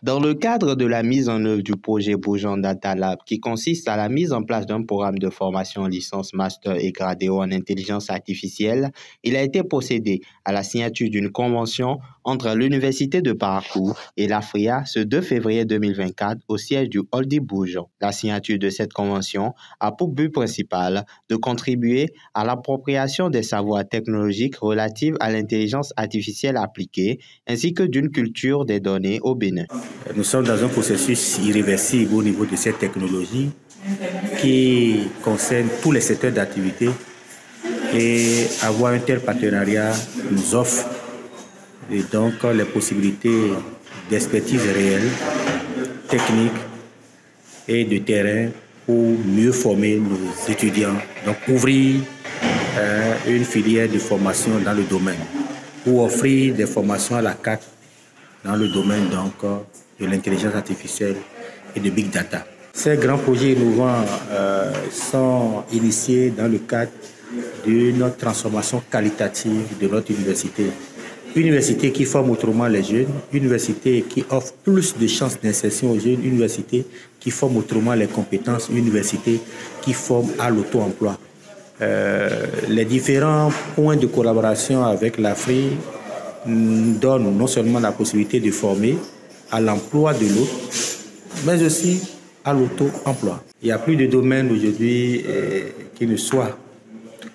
Dans le cadre de la mise en œuvre du projet Bourgeon Data Lab, qui consiste à la mise en place d'un programme de formation en licence, master et gradé en intelligence artificielle, il a été procédé à la signature d'une convention entre l'Université de Parakou et l'AFRIA ce 2 février 2024 au siège du Holdy Bourgeon. La signature de cette convention a pour but principal de contribuer à l'appropriation des savoirs technologiques relatifs à l'intelligence artificielle appliquée, ainsi que d'une culture des données au Bénin. Nous sommes dans un processus irréversible au niveau de cette technologie qui concerne tous les secteurs d'activité et avoir un tel partenariat nous offre et donc les possibilités d'expertise réelle, technique et de terrain pour mieux former nos étudiants, donc ouvrir une filière de formation dans le domaine, pour offrir des formations à la carte dans le domaine donc, de l'intelligence artificielle et de Big Data. Ces grands projets innovants sont initiés dans le cadre d'une transformation qualitative de notre université. Une université qui forme autrement les jeunes, une université qui offre plus de chances d'insertion aux jeunes, une université qui forme autrement les compétences, une université qui forme à l'auto-emploi. Les différents points de collaboration avec l'Afrique donne non seulement la possibilité de former à l'emploi de l'autre, mais aussi à l'auto-emploi. Il n'y a plus de domaine aujourd'hui qui ne soit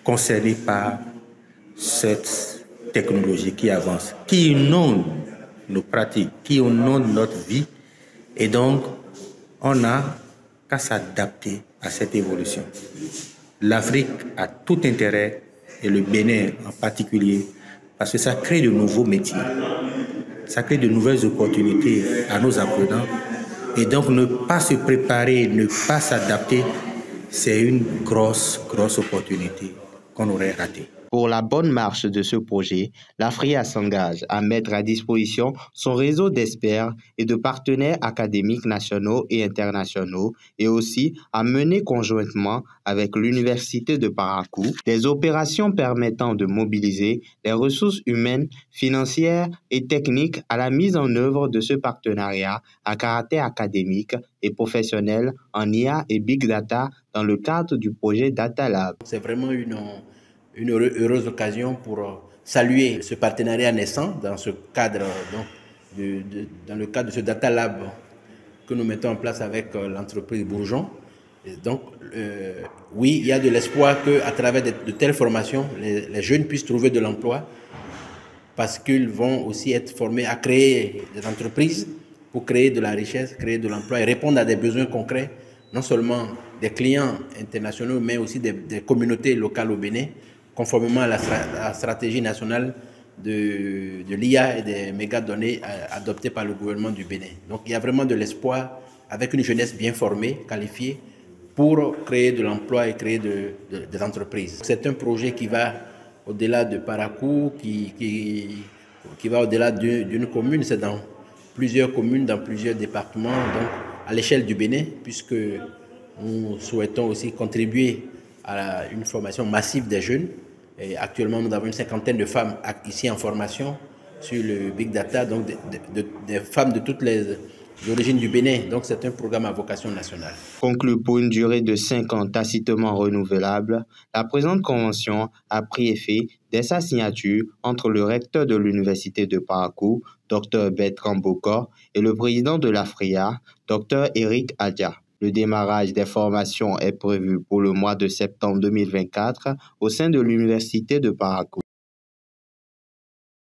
concerné par cette technologie qui avance, qui inonde nos pratiques, qui inonde notre vie. Et donc, on n'a qu'à s'adapter à cette évolution. L'Afrique a tout intérêt, et le Bénin en particulier, parce que ça crée de nouveaux métiers, ça crée de nouvelles opportunités à nos apprenants. Et donc, ne pas se préparer, ne pas s'adapter, c'est une grosse opportunité qu'on aurait ratée. Pour la bonne marche de ce projet, l'AFRIA s'engage à mettre à disposition son réseau d'experts et de partenaires académiques nationaux et internationaux et aussi à mener conjointement avec l'Université de Parakou des opérations permettant de mobiliser les ressources humaines, financières et techniques à la mise en œuvre de ce partenariat à caractère académique et professionnel en IA et Big Data dans le cadre du projet Data Lab. C'est vraiment une heureuse occasion pour saluer ce partenariat naissant dans ce cadre, dans le cadre de ce Data Lab que nous mettons en place avec l'entreprise Bourgeon. Et donc, oui, il y a de l'espoir qu'à travers de telles formations, les jeunes puissent trouver de l'emploi parce qu'ils vont aussi être formés à créer des entreprises pour créer de la richesse, créer de l'emploi et répondre à des besoins concrets, non seulement des clients internationaux, mais aussi des communautés locales au Bénin, conformément à la stratégie nationale de l'IA et des mégadonnées adoptées par le gouvernement du Bénin. Donc il y a vraiment de l'espoir avec une jeunesse bien formée, qualifiée, pour créer de l'emploi et créer des entreprises. C'est un projet qui va au-delà de Parakou, qui va au-delà d'une commune, c'est dans plusieurs communes, dans plusieurs départements, donc à l'échelle du Bénin, puisque nous souhaitons aussi contribuer à une formation massive des jeunes. Et actuellement, nous avons une cinquantaine de femmes ici en formation sur le Big Data, donc des femmes de toutes les origines du Bénin. Donc, c'est un programme à vocation nationale. Conclu pour une durée de 5 ans tacitement renouvelable, la présente convention a pris effet dès sa signature entre le recteur de l'Université de Parakou, Dr Bertrand Bokor, et le président de l'AFRIA, Dr Eric Adja. Le démarrage des formations est prévu pour le mois de septembre 2024 au sein de l'Université de Parakou.